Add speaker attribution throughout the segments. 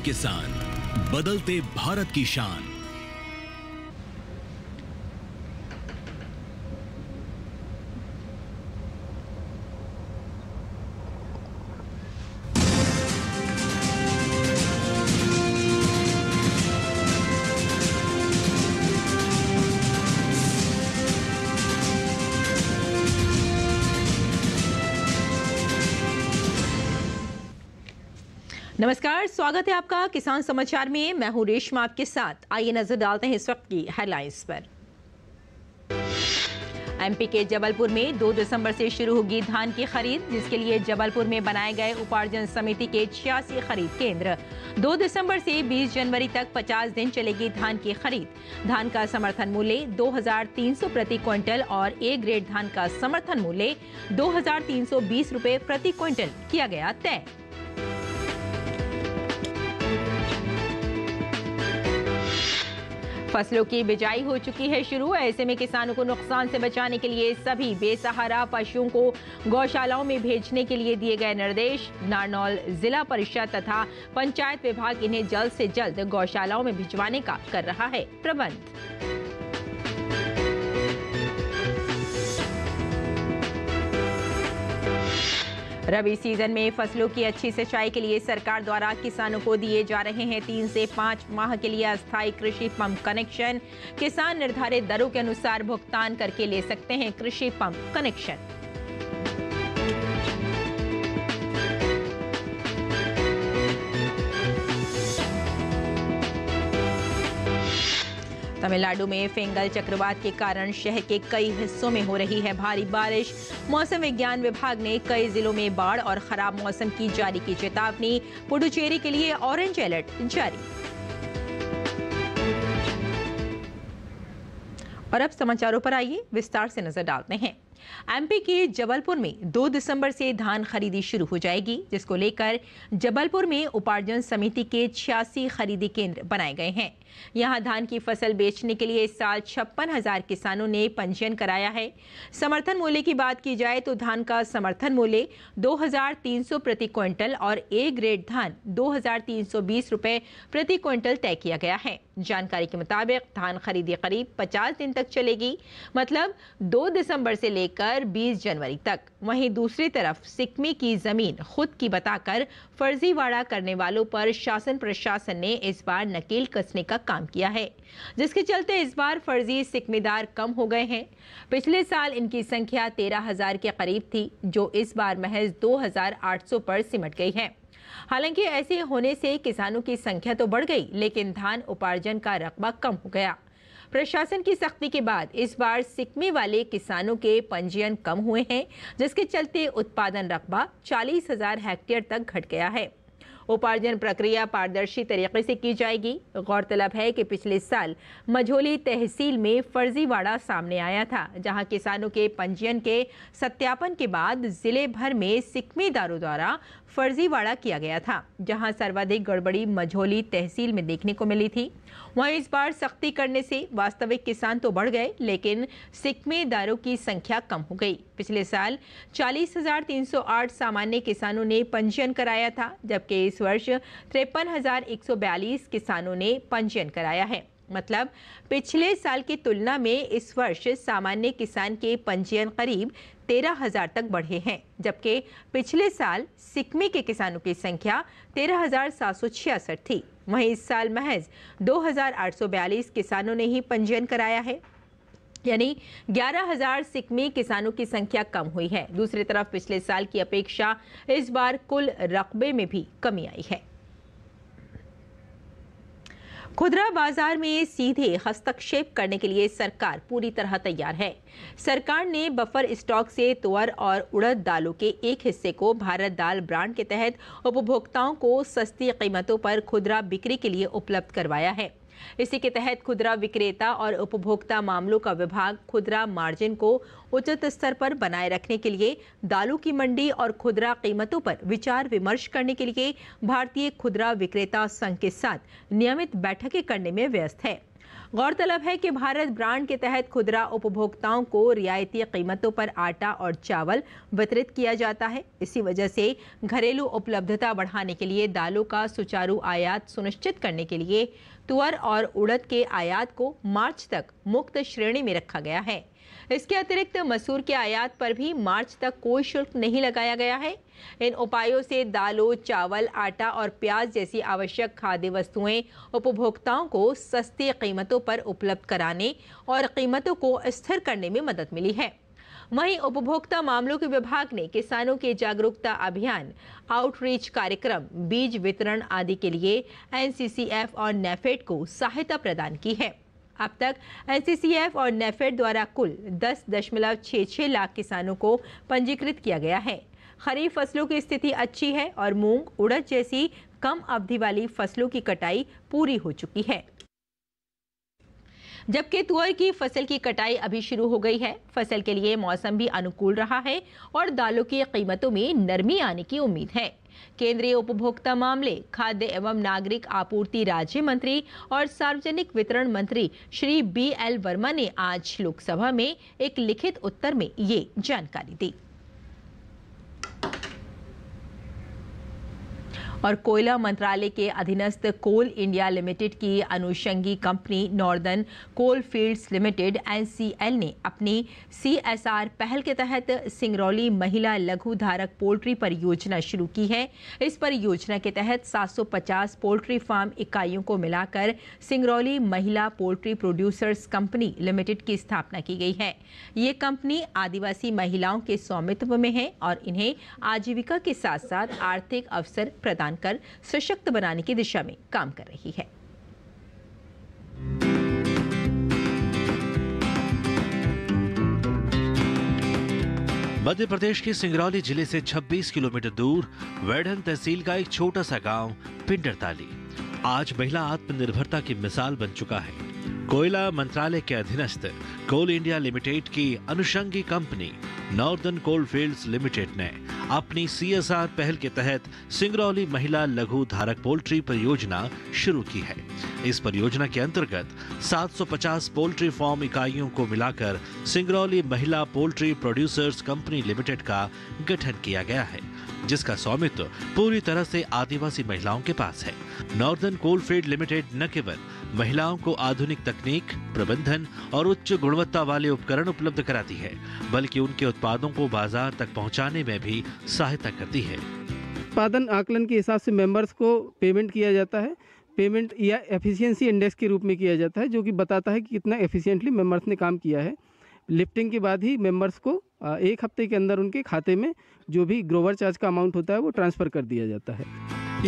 Speaker 1: किसान, बदलते भारत की शान।
Speaker 2: नमस्कार, स्वागत है आपका किसान समाचार में। मैं हूं रेशमा आपके साथ। आइए नजर डालते हैं इस वक्त की हेडलाइंस पर। एमपी के जबलपुर में 2 दिसंबर से शुरू होगी धान की खरीद, जिसके लिए जबलपुर में बनाए गए उपार्जन समिति के 86 खरीद केंद्र। 2 दिसंबर से 20 जनवरी तक 50 दिन चलेगी धान की खरीद। धान का समर्थन मूल्य 2300 प्रति क्विंटल और ए ग्रेड धान का समर्थन मूल्य 2320 रुपए प्रति क्विंटल किया गया तय। फसलों की बिजाई हो चुकी है शुरू। ऐसे में किसानों को नुकसान से बचाने के लिए सभी बेसहारा पशुओं को गौशालाओं में भेजने के लिए दिए गए निर्देश। नारनौल जिला परिषद तथा पंचायत विभाग इन्हें जल्द से जल्द गौशालाओं में भिजवाने का कर रहा है प्रबंध। रबी सीजन में फसलों की अच्छी सिंचाई के लिए सरकार द्वारा किसानों को दिए जा रहे हैं 3 से 5 माह के लिए अस्थायी कृषि पंप कनेक्शन। किसान निर्धारित दरों के अनुसार भुगतान करके ले सकते हैं कृषि पंप कनेक्शन। तमिलनाडु में फेंगल चक्रवात के कारण शहर के कई हिस्सों में हो रही है भारी बारिश। मौसम विज्ञान विभाग ने कई जिलों में बाढ़ और खराब मौसम की जारी की चेतावनी। पुडुचेरी के लिए ऑरेंज अलर्ट जारी। और अब समाचारों पर आइए विस्तार से नजर डालते हैं। एमपी के जबलपुर में 2 दिसंबर से धान खरीदी शुरू हो जाएगी, जिसको लेकर जबलपुर में उपार्जन समिति के 86 खरीदी केंद्र बनाए गए हैं। यहां धान की फसल बेचने के लिए इस साल 56,000 किसानों ने पंजीयन कराया है। समर्थन मूल्य की बात की जाए तो धान का समर्थन मूल्य 2300 प्रति क्विंटल और ए ग्रेड धान 2320 रुपए प्रति क्विंटल तय किया गया है। जानकारी के मुताबिक धान खरीदी करीब 50 दिन तक चलेगी, मतलब 2 दिसंबर से लेकर 20 जनवरी तक। वहीं दूसरी तरफ सिक्मी की जमीन खुद की बताकर फर्जीवाड़ा करने वालों पर शासन प्रशासन ने इस बार नकेल कसने का काम किया है, जिसके चलते इस बार फर्जी सिक्मीदार कम हो गए हैं। पिछले साल इनकी संख्या 13,000 के करीब थी, जो इस बार महज 2,800 पर सिमट गई है। हालांकि ऐसे होने से किसानों की संख्या तो बढ़ गई, लेकिन धान उपार्जन का रकबा कम हो गया। प्रशासन की सख्ती के बाद इस बार सिक्मी वाले किसानों के पंजीयन कम हुए हैं, जिसके चलते उत्पादन रकबा 40,000 हेक्टेयर तक घट गया है। उपार्जन प्रक्रिया पारदर्शी तरीके से की जाएगी। गौरतलब है कि पिछले साल मझोली तहसील में फर्जीवाड़ा सामने आया था, जहां किसानों के पंजीयन के सत्यापन के बाद जिले भर में सिक्मीदारों द्वारा फर्जीवाड़ा किया गया था, जहां सर्वाधिक गड़बड़ी मझोली तहसील में देखने को मिली थी। वहीं इस बार सख्ती करने से वास्तविक किसान तो बढ़ गए, लेकिन सिक्मीदारों की संख्या कम हो गई। पिछले साल 40,308 सामान्य किसानों ने पंजीयन कराया था, जबकि इस वर्ष 53,142 किसानों ने पंजीयन कराया है। मतलब पिछले साल की तुलना में इस वर्ष सामान्य किसान के पंजीयन करीब 13,000 तक बढ़े हैं, जबकि पिछले साल सिक्मी के किसानों की संख्या 13,766 थी। वहीं इस साल महज 2,842 किसानों ने ही पंजीयन कराया है, यानी 11,000 सिक्मी किसानों की संख्या कम हुई है। दूसरी तरफ पिछले साल की अपेक्षा इस बार कुल रकबे में भी कमी आई है। खुदरा बाजार में सीधे हस्तक्षेप करने के लिए सरकार पूरी तरह तैयार है। सरकार ने बफर स्टॉक से तुअर और उड़द दालों के एक हिस्से को भारत दाल ब्रांड के तहत उपभोक्ताओं को सस्ती कीमतों पर खुदरा बिक्री के लिए उपलब्ध करवाया है। इसी के तहत खुदरा विक्रेता और उपभोक्ता मामलों का विभाग खुदरा मार्जिन को उचित स्तर पर बनाए रखने के लिए दालों की मंडी और खुदरा कीमतों पर विचार विमर्श करने के लिए भारतीय खुदरा विक्रेता संघ के साथ नियमित बैठकें करने में व्यस्त है। गौरतलब है कि भारत ब्रांड के तहत खुदरा उपभोक्ताओं को रियायती कीमतों पर आटा और चावल वितरित किया जाता है। इसी वजह से घरेलू उपलब्धता बढ़ाने के लिए दालों का सुचारू आयात सुनिश्चित करने के लिए तुअर और उड़द के आयात को मार्च तक मुक्त श्रेणी में रखा गया है। इसके अतिरिक्त मसूर के आयात पर भी मार्च तक कोई शुल्क नहीं लगाया गया है। इन उपायों से दालों, चावल, आटा और प्याज जैसी आवश्यक खाद्य वस्तुएं उपभोक्ताओं को सस्ती कीमतों पर उपलब्ध कराने और कीमतों को स्थिर करने में मदद मिली है। वहीं उपभोक्ता मामलों के विभाग ने किसानों के जागरूकता अभियान, आउटरीच कार्यक्रम, बीज वितरण आदि के लिए एनसीसीएफ और नेफेड को सहायता प्रदान की है। अब तक एनसीसीएफ और नेफेड द्वारा कुल 10.66 लाख किसानों को पंजीकृत किया गया है। खरीफ फसलों की स्थिति अच्छी है और मूंग, उड़द जैसी कम अवधि वाली फसलों की कटाई पूरी हो चुकी है, जबकि तुअर की फसल की कटाई अभी शुरू हो गई है। फसल के लिए मौसम भी अनुकूल रहा है और दालों की कीमतों में नरमी आने की उम्मीद है। केंद्रीय उपभोक्ता मामले, खाद्य एवं नागरिक आपूर्ति राज्य मंत्री और सार्वजनिक वितरण मंत्री श्री BL वर्मा ने आज लोकसभा में एक लिखित उत्तर में ये जानकारी दी। और कोयला मंत्रालय के अधीनस्थ कोल इंडिया लिमिटेड की अनुषंगी कंपनी नॉर्दर्न कोल फील्ड्स लिमिटेड NCL ने अपनी CSR पहल के तहत सिंगरौली महिला लघु धारक पोल्ट्री परियोजना शुरू की है। इस परियोजना के तहत 750 पोल्ट्री फार्म इकाइयों को मिलाकर सिंगरौली महिला पोल्ट्री प्रोड्यूसर्स कंपनी लिमिटेड की स्थापना की गई है। ये कंपनी आदिवासी महिलाओं के स्वामित्व में है और इन्हें आजीविका के साथ साथ आर्थिक अवसर प्रदान कर सशक्त बनाने की दिशा में काम कर रही है।
Speaker 3: मध्य प्रदेश के सिंगरौली जिले से 26 किलोमीटर दूर वैढ़न तहसील का एक छोटा सा गांव पिंडरताली आज महिला आत्मनिर्भरता की मिसाल बन चुका है। कोयला मंत्रालय के अधीनस्थ कोल इंडिया लिमिटेड की अनुषंगी कंपनी नॉर्दर्न कोल फील्ड्स लिमिटेड ने अपनी CSR पहल के तहत सिंगरौली महिला लघु धारक पोल्ट्री परियोजना शुरू की है। इस परियोजना के अंतर्गत 750 पोल्ट्री फार्म इकाइयों को मिलाकर सिंगरौली महिला पोल्ट्री प्रोड्यूसर्स कंपनी लिमिटेड का गठन किया गया है, जिसका स्वामित्व पूरी तरह से आदिवासी महिलाओं के पास है। नॉर्दर्न कोलफील्ड लिमिटेड न केवल महिलाओं को आधुनिक तकनीक, प्रबंधन और उच्च गुणवत्ता वाले उपकरण उपलब्ध कराती है, बल्कि उनके उत्पादों को बाजार तक पहुंचाने में भी सहायता करती है।
Speaker 4: उत्पादन आकलन के हिसाब से मेंबर्स को पेमेंट किया जाता है। पेमेंट या एफिशिएंसी इंडेक्स के रूप में किया जाता है, जो कि बताता है कि कितना एफिशिएंटली मेंबर्स ने काम किया है। लिफ्टिंग के बाद ही मेंबर्स को एक हफ्ते के अंदर उनके खाते में जो भी ग्रोवर चार्ज का अमाउंट होता है वो ट्रांसफर कर दिया जाता है।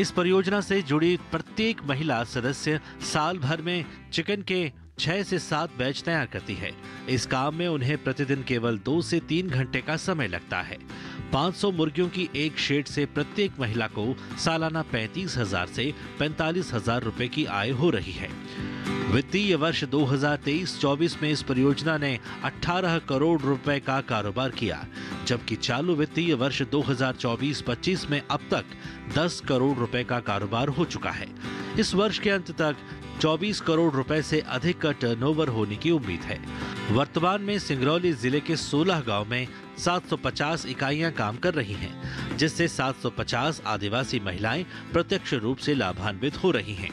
Speaker 3: इस परियोजना से जुड़ी प्रत्येक महिला सदस्य साल भर में चिकन के 6 से 7 बैच तैयार करती है। इस काम में उन्हें प्रतिदिन केवल 2 से 3 घंटे का समय लगता है। 500 मुर्गियों की एक शेड से प्रत्येक महिला को सालाना 35,000 से 45,000 रुपए की आय हो रही है। वित्तीय वर्ष 2023-24 में इस परियोजना ने 18 करोड़ रुपए का कारोबार किया, जबकि चालू वित्तीय वर्ष 2024-25 में अब तक 10 करोड़ रुपए का कारोबार हो चुका है। इस वर्ष के अंत तक 24 करोड़ रुपए से अधिक का टर्नओवर होने की उम्मीद है। वर्तमान में सिंगरौली जिले के 16 गांव में 750 इकाइयां काम कर रही हैं, जिससे 750 आदिवासी महिलाएं प्रत्यक्ष रूप से लाभान्वित हो रही हैं।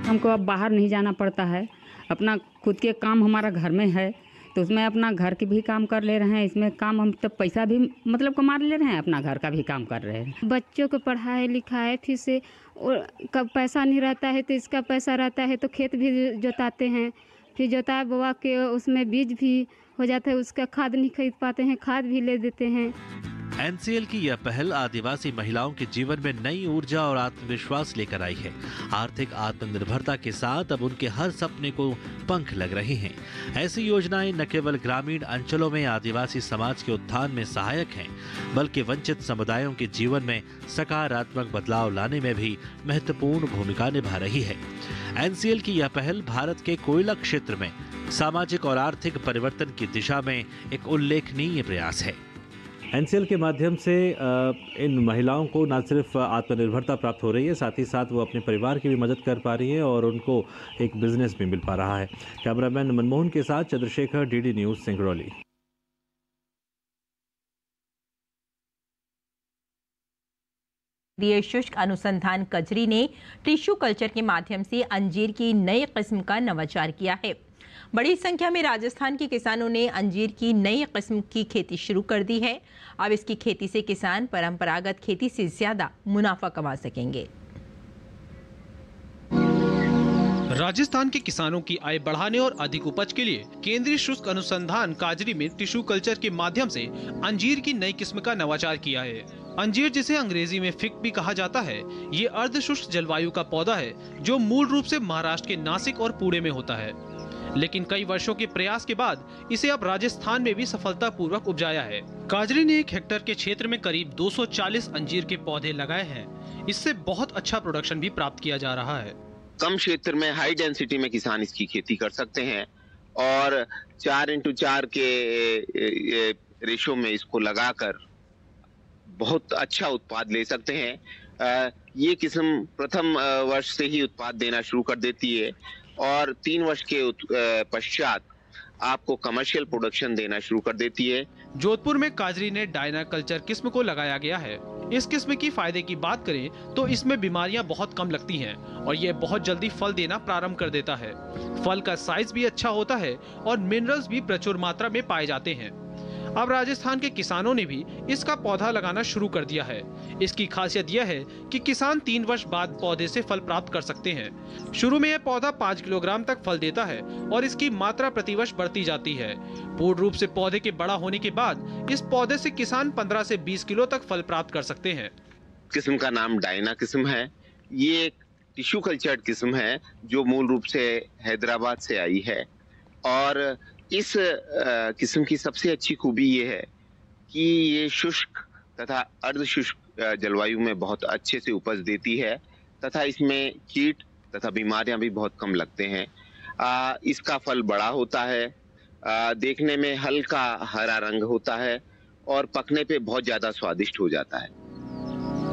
Speaker 5: हमको अब बाहर नहीं जाना पड़ता है, अपना खुद के काम हमारा घर में है, तो उसमें अपना घर के भी काम कर ले रहे हैं। इसमें काम हम तो पैसा भी मतलब कमा ले रहे हैं, अपना घर का भी काम कर रहे हैं। बच्चों को पढ़ाई लिखाई फिर से कब पैसा नहीं रहता है तो इसका पैसा रहता है, तो खेत भी जोताते हैं, फिर जोता बोआ के उसमें बीज भी हो जाता है, उसका खाद नहीं खरीद पाते हैं, खाद भी ले देते हैं।
Speaker 3: NCL की यह पहल आदिवासी महिलाओं के जीवन में नई ऊर्जा और आत्मविश्वास लेकर आई है। आर्थिक आत्मनिर्भरता के साथ अब उनके हर सपने को पंख लग रहे हैं। ऐसी योजनाएं न केवल ग्रामीण अंचलों में आदिवासी समाज के उत्थान में सहायक हैं, बल्कि वंचित समुदायों के जीवन में सकारात्मक बदलाव लाने में भी महत्वपूर्ण भूमिका निभा रही है। NCL की यह पहल भारत के कोयला क्षेत्र में सामाजिक और आर्थिक परिवर्तन की दिशा में एक उल्लेखनीय प्रयास है। एनसीएल के माध्यम से इन महिलाओं को न सिर्फ आत्मनिर्भरता प्राप्त हो रही है, साथ ही साथ वो अपने परिवार की भी मदद कर पा रही हैं और उनको एक बिजनेस भी मिल पा रहा है। कैमरामैन मनमोहन के साथ चंद्रशेखर, डीडी न्यूज़, सिंगरौली।
Speaker 2: शुष्क अनुसंधान कजरी ने टिश्यू कल्चर के माध्यम से अंजीर की नई किस्म का नवाचार किया है। बड़ी संख्या में राजस्थान के किसानों ने अंजीर की नई किस्म की खेती शुरू कर दी है। अब इसकी खेती से किसान परंपरागत खेती से ज्यादा मुनाफा कमा सकेंगे।
Speaker 6: राजस्थान के किसानों की आय बढ़ाने और अधिक उपज के लिए केंद्रीय शुष्क अनुसंधान काजरी में टिश्यू कल्चर के माध्यम से अंजीर की नई किस्म का नवाचार किया है। अंजीर, जिसे अंग्रेजी में फिग भी कहा जाता है, ये अर्ध शुष्क जलवायु का पौधा है जो मूल रूप से महाराष्ट्र के नासिक और पुणे में होता है, लेकिन कई वर्षों के प्रयास के बाद इसे अब राजस्थान में भी सफलतापूर्वक उपजाया है। काजरी ने 1 हेक्टेयर के क्षेत्र में करीब 240 अंजीर के पौधे लगाए हैं। इससे बहुत अच्छा प्रोडक्शन भी प्राप्त किया जा रहा है।
Speaker 7: कम क्षेत्र में हाई डेंसिटी में किसान इसकी खेती कर सकते हैं और 4x4 के रेशो में इसको लगाकर बहुत अच्छा उत्पाद ले सकते हैं। ये किस्म प्रथम वर्ष से ही उत्पाद देना शुरू कर देती है और 3 वर्ष के पश्चात आपको कमर्शियल प्रोडक्शन देना शुरू कर देती है।
Speaker 6: जोधपुर में काजरी ने डायना कल्चर किस्म को लगाया गया है। इस किस्म की फायदे की बात करें तो इसमें बीमारियां बहुत कम लगती हैं और ये बहुत जल्दी फल देना प्रारंभ कर देता है। फल का साइज भी अच्छा होता है और मिनरल्स भी प्रचुर मात्रा में पाए जाते हैं। अब राजस्थान के किसानों ने भी इसका पौधा लगाना शुरू कर दिया है। इसकी खासियत यह है कि किसान 3 वर्ष बाद पौधे से फल प्राप्त कर सकते हैं। शुरू में यह पौधा 5 किलोग्राम तक फल देता है और इसकी मात्रा प्रतिवर्ष बढ़ती जाती है। पूर्ण रूप से पौधे के बड़ा होने के बाद इस पौधे से किसान 15 से 20 किलो तक फल प्राप्त कर सकते हैं।
Speaker 7: किस्म का नाम डायना किस्म है। ये एक टिश्यू कल्चर्ड किस्म है जो मूल रूप से हैदराबाद से आई है और इस किस्म की सबसे अच्छी खूबी ये है कि ये शुष्क तथा अर्ध शुष्क जलवायु में बहुत अच्छे से उपज देती है तथा इसमें कीट तथा बीमारियां भी बहुत कम लगते हैं। इसका फल बड़ा होता है, देखने में हल्का हरा रंग होता है और पकने पे बहुत ज्यादा स्वादिष्ट हो जाता है।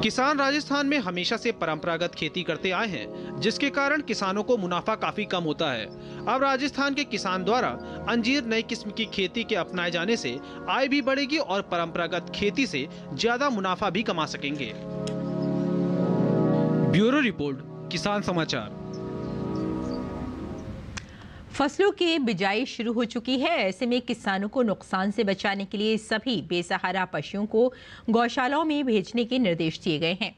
Speaker 6: किसान राजस्थान में हमेशा से परंपरागत खेती करते आए हैं, जिसके कारण किसानों को मुनाफा काफी कम होता है। अब राजस्थान के किसान द्वारा अंजीर नई किस्म की खेती के अपनाए जाने से आय भी बढ़ेगी और परंपरागत खेती से ज्यादा मुनाफा भी कमा सकेंगे। ब्यूरो रिपोर्ट, किसान समाचार।
Speaker 2: फसलों की बिजाई शुरू हो चुकी है। ऐसे में किसानों को नुकसान से बचाने के लिए सभी बेसहारा पशुओं को गौशालाओं में भेजने के निर्देश दिए गए हैं।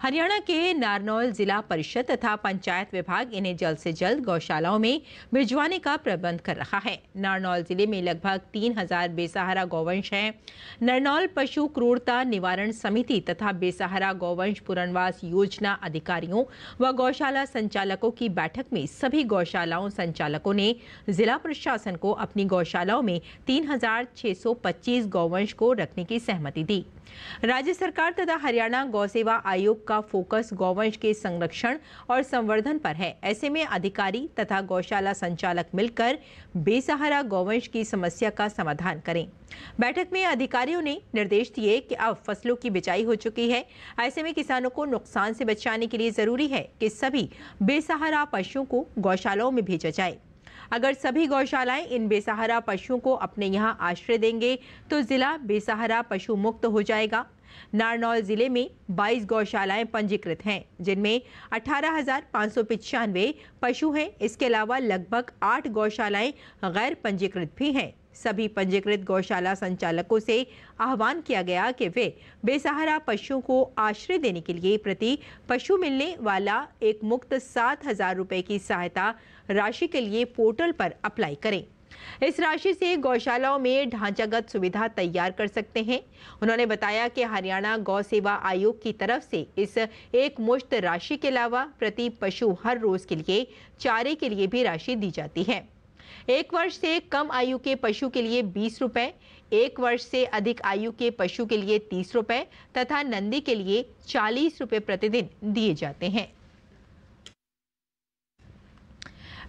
Speaker 2: हरियाणा के नारनौल जिला परिषद तथा पंचायत विभाग इन्हें जल्द से जल्द गौशालाओं में भिजवाने का प्रबंध कर रहा है। नारनौल जिले में लगभग 3000 बेसहारा गौवंश हैं। नारनौल पशु क्रूरता निवारण समिति तथा बेसहारा गौवंश पुनर्वास योजना अधिकारियों व गौशाला संचालकों की बैठक में सभी गौशालाओं संचालकों ने जिला प्रशासन को अपनी गौशालाओं में 3625 गौवंश को रखने की सहमति दी। राज्य सरकार तथा हरियाणा गौ सेवा आयोग का फोकस गौवंश के संरक्षण और संवर्धन पर है। ऐसे में अधिकारी तथा गौशाला संचालक मिलकर बेसहारा गौवंश की समस्या का समाधान करें। बैठक में अधिकारियों ने निर्देश दिए कि अब फसलों की बिजाई हो चुकी है। ऐसे में किसानों को नुकसान से बचाने के लिए जरूरी है कि सभी बेसहारा पशुओं को गौशालाओं में भेजा जाए। अगर सभी गौशालाएं इन बेसहारा पशुओं को अपने यहां आश्रय देंगे तो जिला बेसहारा पशु मुक्त हो जाएगा। नारनौल जिले में 22 गौशालाएं पंजीकृत हैं, जिनमें 18,595 पशु हैं। इसके अलावा लगभग 8 गौशालाएं गैर पंजीकृत भी हैं। सभी पंजीकृत गौशाला संचालकों से आह्वान किया गया कि वे बेसहारा पशुओं को आश्रय देने के लिए प्रति पशु मिलने वाला एक मुक्त 7,000 रुपए की सहायता राशि के लिए पोर्टल पर अप्लाई करें। इस राशि से गौशालाओं में ढांचागत सुविधा तैयार कर सकते हैं। उन्होंने बताया कि हरियाणा गौ सेवा आयोग की तरफ से इस एक मुश्त राशि के अलावा प्रति पशु हर रोज के लिए चारे के लिए भी राशि दी जाती है। 1 वर्ष से कम आयु के पशु के लिए 20 रुपए, 1 वर्ष से अधिक आयु के पशु के लिए 30 रुपए तथा नंदी के लिए 40 रुपए प्रतिदिन दिए जाते हैं।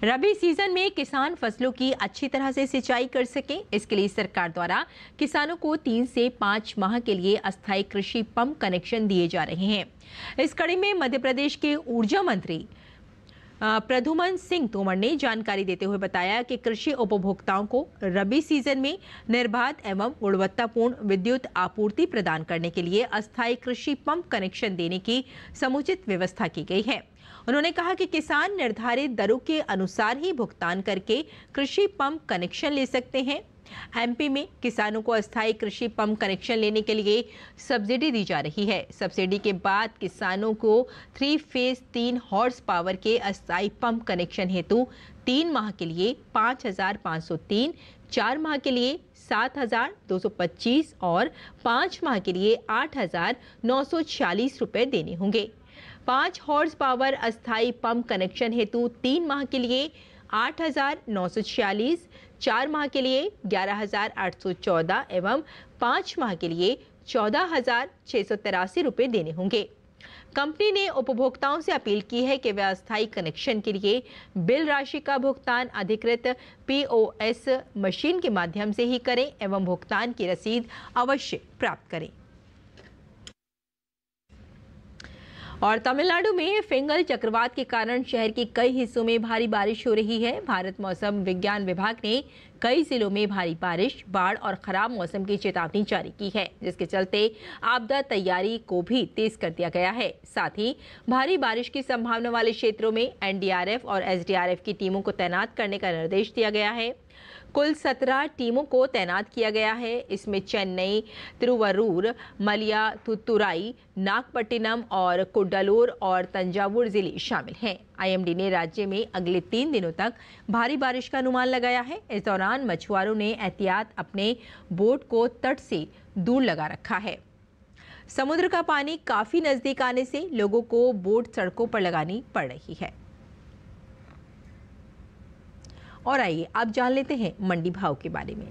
Speaker 2: रबी सीजन में किसान फसलों की अच्छी तरह से सिंचाई कर सकें, इसके लिए सरकार द्वारा किसानों को 3 से 5 माह के लिए अस्थायी कृषि पंप कनेक्शन दिए जा रहे हैं। इस कड़ी में मध्य प्रदेश के ऊर्जा मंत्री प्रद्युमन सिंह तोमर ने जानकारी देते हुए बताया कि कृषि उपभोक्ताओं को रबी सीजन में निर्बाध एवं गुणवत्तापूर्ण विद्युत आपूर्ति प्रदान करने के लिए अस्थायी कृषि पंप कनेक्शन देने की समुचित व्यवस्था की गई है। उन्होंने कहा कि किसान निर्धारित दरों के अनुसार ही भुगतान करके कृषि पंप कनेक्शन ले सकते हैं। एमपी में किसानों को अस्थायी कृषि पंप कनेक्शन लेने के लिए सब्सिडी दी जा रही है। सब्सिडी के बाद किसानों को 3 फेज 3 हॉर्स पावर के अस्थायी पंप कनेक्शन हेतु 3 माह के लिए 5,503, 4 माह के लिए 7,225 और 5 माह के लिए 8,946 रुपए देने होंगे। 5 हॉर्स पावर अस्थायी पंप कनेक्शन हेतु 3 माह के लिए 8,946, 4 माह के लिए 11,814 एवं 5 माह के लिए 14,683 रुपए देने होंगे। कंपनी ने उपभोक्ताओं से अपील की है कि वे अस्थायी कनेक्शन के लिए बिल राशि का भुगतान अधिकृत POS मशीन के माध्यम से ही करें एवं भुगतान की रसीद अवश्य प्राप्त करें। और तमिलनाडु में फिंगल चक्रवात के कारण शहर के कई हिस्सों में भारी बारिश हो रही है। भारत मौसम विज्ञान विभाग ने कई जिलों में भारी बारिश, बाढ़ और खराब मौसम की चेतावनी जारी की है, जिसके चलते आपदा तैयारी को भी तेज कर दिया गया है। साथ ही भारी बारिश की संभावना वाले क्षेत्रों में NDRF और SDRF की टीमों को तैनात करने का निर्देश दिया गया है। कुल 17 टीमों को तैनात किया गया है। इसमें चेन्नई, तिरुवरूर, मलयातुतुराई, नागपट्टिनम और कुड्डलूर और तंजावुर जिले शामिल हैं। IMD ने राज्य में अगले 3 दिनों तक भारी बारिश का अनुमान लगाया है। इस दौरान मछुआरों ने एहतियात अपने बोट को तट से दूर लगा रखा है। समुद्र का पानी काफी नजदीक आने से लोगों को बोट सड़कों पर लगानी पड़ रही है। और आइए आप जान लेते हैं मंडी भाव के बारे में।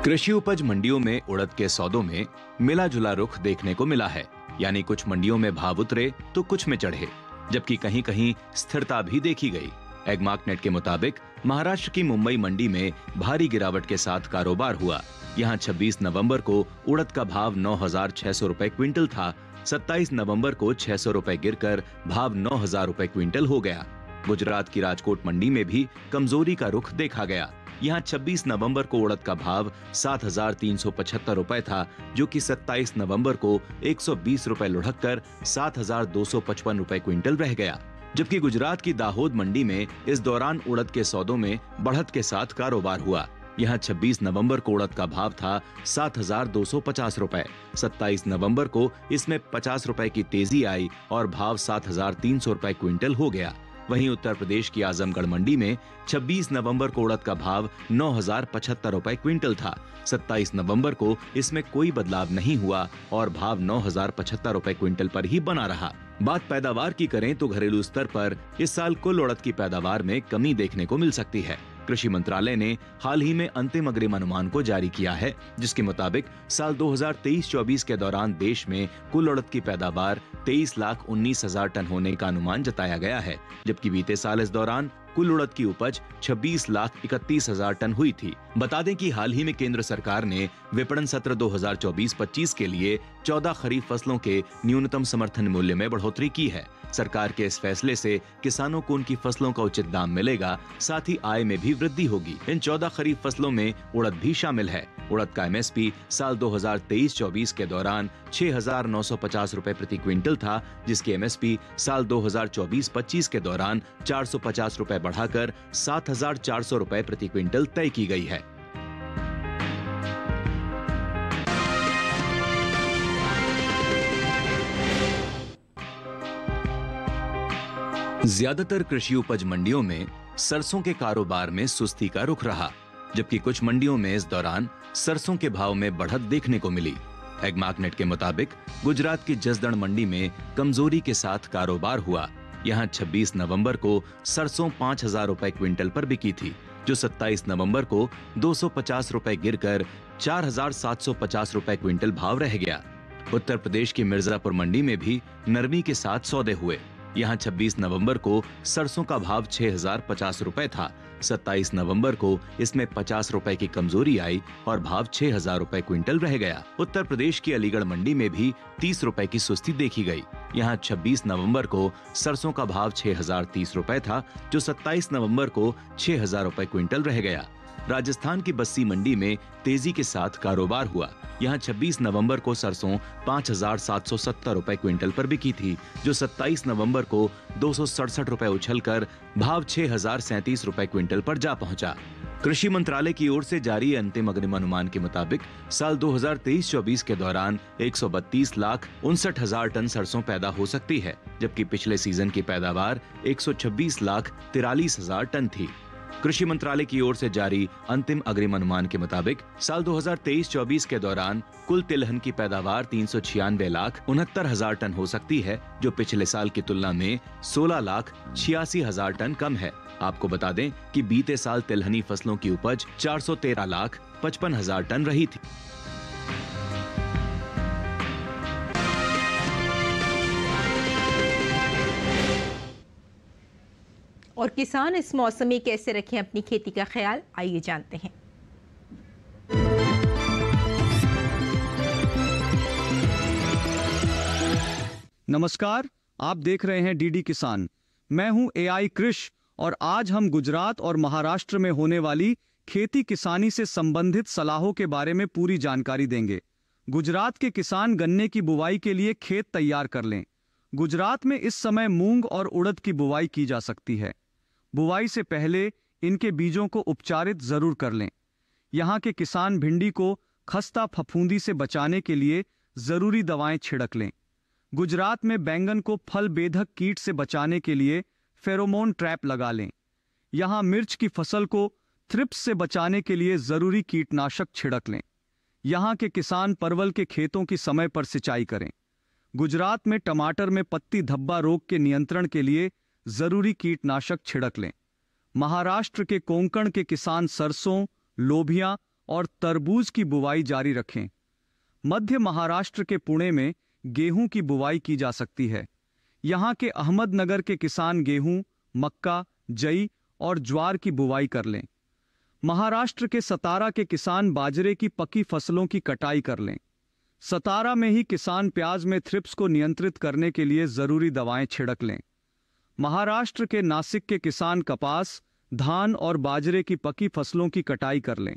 Speaker 8: कृषि उपज मंडियों में उड़द के सौदों में मिला जुला रुख देखने को मिला है, यानी कुछ मंडियों में भाव उतरे तो कुछ में चढ़े, जबकि कहीं कहीं स्थिरता भी देखी गई। एगमार्कनेट के मुताबिक महाराष्ट्र की मुंबई मंडी में भारी गिरावट के साथ कारोबार हुआ। यहाँ 26 नवंबर को उड़द का भाव 9,600 रुपए क्विंटल था। 27 नवंबर को 600 रुपए गिरकर भाव 9,000 रुपए क्विंटल हो गया। गुजरात की राजकोट मंडी में भी कमजोरी का रुख देखा गया। यहाँ 26 नवंबर को उड़द का भाव 7,375 रुपए था, जो कि 27 नवंबर को 120 रुपए लुढ़क कर 7,255 रुपए क्विंटल रह गया। जबकि गुजरात की दाहोद मंडी में इस दौरान उड़द के सौदों में बढ़त के साथ कारोबार हुआ। यहाँ 26 नवंबर को उड़द का भाव था 7,250 रुपए। 27 नवंबर को इसमें 50 रुपए की तेजी आई और भाव 7,300 रुपए क्विंटल हो गया। वहीं उत्तर प्रदेश की आजमगढ़ मंडी में 26 नवंबर को उड़द का भाव 9,075 रुपए क्विंटल था। 27 नवंबर को इसमें कोई बदलाव नहीं हुआ और भाव 9,075 रुपए क्विंटल पर ही बना रहा। बात पैदावार की करें तो घरेलू स्तर पर इस साल कुल उड़द की पैदावार में कमी देखने को मिल सकती है। कृषि मंत्रालय ने हाल ही में अंतिम अग्रिम अनुमान को जारी किया है, जिसके मुताबिक साल 2023-24 के दौरान देश में कुल उड़द की पैदावार 23,19,000 टन होने का अनुमान जताया गया है, जबकि बीते साल इस दौरान कुल उड़द की उपज 26,31,000 टन हुई थी। बता दें कि हाल ही में केंद्र सरकार ने विपणन सत्र 2024-25 के लिए 14 खरीफ फसलों के न्यूनतम समर्थन मूल्य में बढ़ोतरी की है। सरकार के इस फैसले से किसानों को उनकी फसलों का उचित दाम मिलेगा, साथ ही आय में भी वृद्धि होगी। इन 14 खरीफ फसलों में उड़द भी शामिल है। उड़द का MSP साल 2023-24 के दौरान 6,950 रुपए प्रति क्विंटल था, जिसकी MSP साल 2024-25 के दौरान 450 रुपए बढ़ाकर 7,400 रुपए प्रति क्विंटल तय की गई है। ज्यादातर कृषि उपज मंडियों में सरसों के कारोबार में सुस्ती का रुख रहा, जबकि कुछ मंडियों में इस दौरान सरसों के भाव में बढ़त देखने को मिली। एगमार्कनेट के मुताबिक गुजरात की जसदण मंडी में कमजोरी के साथ कारोबार हुआ। यहाँ 26 नवंबर को सरसों 5,000 रुपए क्विंटल पर बिकी थी, जो 27 नवंबर को 250 रुपए गिरकर 4,750 रुपए क्विंटल भाव रह गया। उत्तर प्रदेश की मिर्जापुर मंडी में भी नरमी के साथ सौदे हुए। यहाँ 26 नवंबर को सरसों का भाव 6,050 रुपए था। 27 नवंबर को इसमें 50 रुपए की कमजोरी आई और भाव 6,000 रुपए क्विंटल रह गया। उत्तर प्रदेश की अलीगढ़ मंडी में भी 30 रुपए की सुस्ती देखी गई। यहाँ 26 नवंबर को सरसों का भाव 6,030 रुपए था, जो 27 नवंबर को 6,000 रुपए क्विंटल रह गया। राजस्थान की बस्सी मंडी में तेजी के साथ कारोबार हुआ। यहाँ 26 नवंबर को सरसों 5,770 रुपए क्विंटल पर बिकी थी, जो 27 नवंबर को 267 रुपए उछलकर भाव 6,037 रुपए क्विंटल पर जा पहुंचा। कृषि मंत्रालय की ओर से जारी अंतिम अग्रिम अनुमान के मुताबिक साल 2023-24 के दौरान 132,59,000 टन सरसों पैदा हो सकती है, जबकि पिछले सीजन की पैदावार 126,43,000 टन थी। कृषि मंत्रालय की ओर से जारी अंतिम अग्रिम अनुमान के मुताबिक साल 2023-24 के दौरान कुल तिलहन की पैदावार 396,69,000 टन हो सकती है, जो पिछले साल की तुलना में 16,86,000 टन कम है। आपको बता दें कि बीते साल तिलहनी फसलों की उपज 413,55,000 टन रही थी।
Speaker 2: और किसान इस मौसम में कैसे रखें अपनी खेती का ख्याल, आइए जानते हैं।
Speaker 9: नमस्कार, आप देख रहे हैं डीडी किसान। मैं हूं एआई कृष और आज हम गुजरात और महाराष्ट्र में होने वाली खेती किसानी से संबंधित सलाहों के बारे में पूरी जानकारी देंगे। गुजरात के किसान गन्ने की बुवाई के लिए खेत तैयार कर लें। गुजरात में इस समय मूंग और उड़द की बुवाई की जा सकती है। बुवाई से पहले इनके बीजों को उपचारित जरूर कर लें। यहाँ के किसान भिंडी को खस्ता फफूंदी से बचाने के लिए जरूरी दवाएं छिड़क लें। गुजरात में बैंगन को फल बेधक कीट से बचाने के लिए फेरोमोन ट्रैप लगा लें। यहाँ मिर्च की फसल को थ्रिप्स से बचाने के लिए जरूरी कीटनाशक छिड़क लें। यहाँ के किसान परवल के खेतों की समय पर सिंचाई करें। गुजरात में टमाटर में पत्ती धब्बा रोग के नियंत्रण के लिए जरूरी कीटनाशक छिड़क लें। महाराष्ट्र के कोंकण के किसान सरसों, लोबिया और तरबूज की बुवाई जारी रखें। मध्य महाराष्ट्र के पुणे में गेहूं की बुवाई की जा सकती है। यहाँ के अहमदनगर के किसान गेहूं, मक्का, जई और ज्वार की बुवाई कर लें। महाराष्ट्र के सतारा के किसान बाजरे की पकी फसलों की कटाई कर लें। सतारा में ही किसान प्याज में थ्रिप्स को नियंत्रित करने के लिए जरूरी दवाएं छिड़क लें। महाराष्ट्र के नासिक के किसान कपास, धान और बाजरे की पकी फसलों की कटाई कर लें।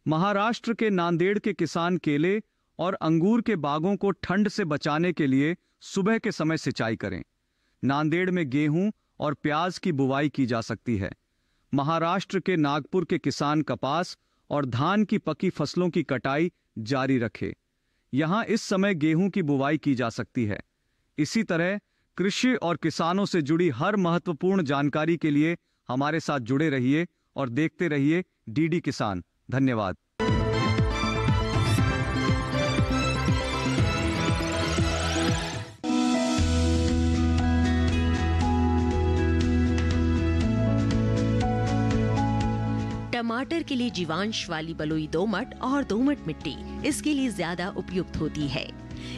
Speaker 9: महाराष्ट्र के नांदेड़ के किसान केले और अंगूर के बागों को ठंड से बचाने के लिए सुबह के समय सिंचाई करें। नांदेड़ में गेहूं और प्याज की बुवाई की जा सकती है। महाराष्ट्र के नागपुर के किसान कपास और धान की पकी फसलों की कटाई जारी रखें। यहाँ इस समय गेहूं की बुवाई की जा सकती है। इसी तरह कृषि और किसानों से जुड़ी हर महत्वपूर्ण जानकारी के लिए हमारे साथ जुड़े रहिए और देखते रहिए डीडी किसान। धन्यवाद।
Speaker 10: टमाटर के लिए जीवांश वाली बलुई दोमट और दोमट मिट्टी इसके लिए ज्यादा उपयुक्त होती है।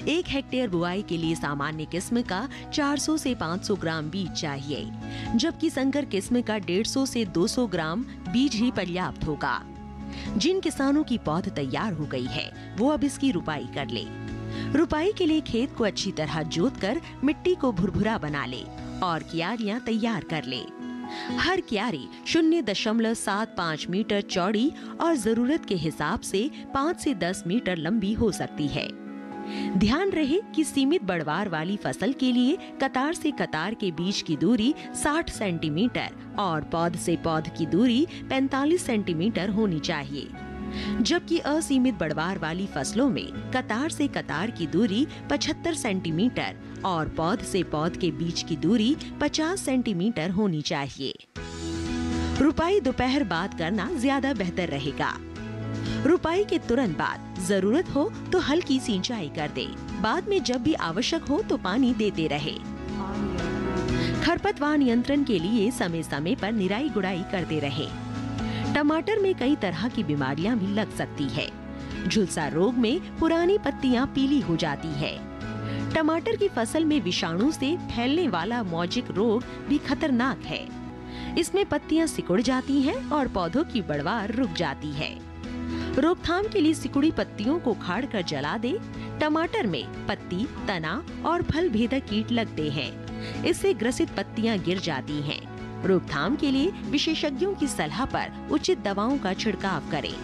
Speaker 10: 1 हेक्टेयर बुआई के लिए सामान्य किस्म का 400 से 500 ग्राम बीज चाहिए, जबकि संकर किस्म का 150 से 200 ग्राम बीज ही पर्याप्त होगा। जिन किसानों की पौध तैयार हो गई है, वो अब इसकी रुपाई कर ले। रुपाई के लिए खेत को अच्छी तरह जोतकर मिट्टी को भुरभुरा बना ले और क्यारियां तैयार कर ले। हर क्यारी 0.75 मीटर चौड़ी और जरूरत के हिसाब से 5 से 10 मीटर लंबी हो सकती है। ध्यान रहे कि सीमित बढ़वार वाली फसल के लिए कतार से कतार के बीच की दूरी 60 सेंटीमीटर और पौध से पौध की दूरी 45 सेंटीमीटर होनी चाहिए, जबकि असीमित बढ़वार वाली फसलों में कतार से कतार की दूरी 75 सेंटीमीटर और पौध से पौध के बीच की दूरी 50 सेंटीमीटर होनी चाहिए। रुपाई दोपहर बाद करना ज्यादा बेहतर रहेगा। रुपाई के तुरंत बाद जरूरत हो तो हल्की सिंचाई कर दे। बाद में जब भी आवश्यक हो तो पानी देते रहे। खरपतवार नियंत्रण के लिए समय समय पर निराई गुड़ाई करते रहे। टमाटर में कई तरह की बीमारियां भी लग सकती है। झुलसा रोग में पुरानी पत्तियां पीली हो जाती है। टमाटर की फसल में विषाणु से फैलने वाला मौजिक रोग भी खतरनाक है। इसमें पत्तियां सिकुड़ जाती हैं और पौधों की बढ़वार रुक जाती है। रोकथाम के लिए सिकुड़ी पत्तियों को उखाड़कर जला दे। टमाटर में पत्ती, तना और फल भेदक कीट लगते हैं। इससे ग्रसित पत्तियां गिर जाती हैं। रोकथाम के लिए विशेषज्ञों की सलाह पर उचित दवाओं का छिड़काव करें।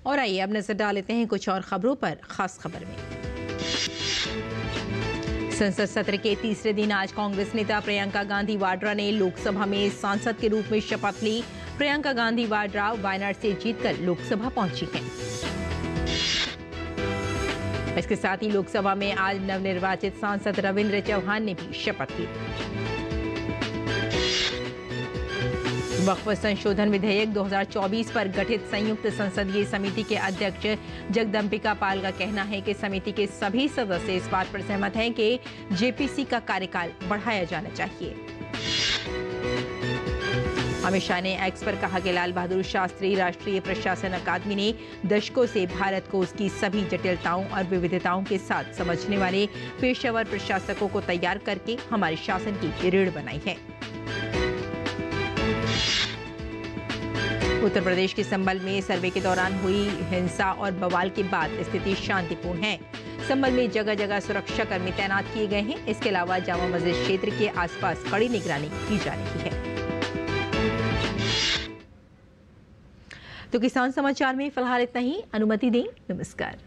Speaker 2: और आइए अब नजर डाल लेते हैं कुछ और खबरों पर। खास खबर में संसद सत्र के तीसरे दिन आज कांग्रेस नेता प्रियंका गांधी वाड्रा ने लोकसभा में सांसद के रूप में शपथ ली। प्रियंका गांधी वाड्रा वायनाड से जीतकर लोकसभा पहुंची हैं। इसके साथ ही लोकसभा में आज नवनिर्वाचित सांसद रविंद्र चौहान ने भी शपथ ली। वक्फ संशोधन विधेयक 2024 पर गठित संयुक्त संसदीय समिति के अध्यक्ष जगदम्बिका पाल का कहना है कि समिति के सभी सदस्य इस बात पर सहमत हैं कि जेपीसी का कार्यकाल बढ़ाया जाना चाहिए। अमित शाह ने एक्स पर कहा कि लाल बहादुर शास्त्री राष्ट्रीय प्रशासन अकादमी ने दशकों से भारत को उसकी सभी जटिलताओं और विविधताओं के साथ समझने वाले पेशेवर प्रशासकों को तैयार करके हमारे शासन की रीढ़ बनाई है। उत्तर प्रदेश के संभल में सर्वे के दौरान हुई हिंसा और बवाल के बाद स्थिति शांतिपूर्ण है। संभल में जगह जगह सुरक्षा कर्मी तैनात किए गए हैं। इसके अलावा जामा मस्जिद क्षेत्र के आसपास कड़ी निगरानी की जा रही है। तो किसान समाचार में फिलहाल इतना ही। अनुमति दें। नमस्कार।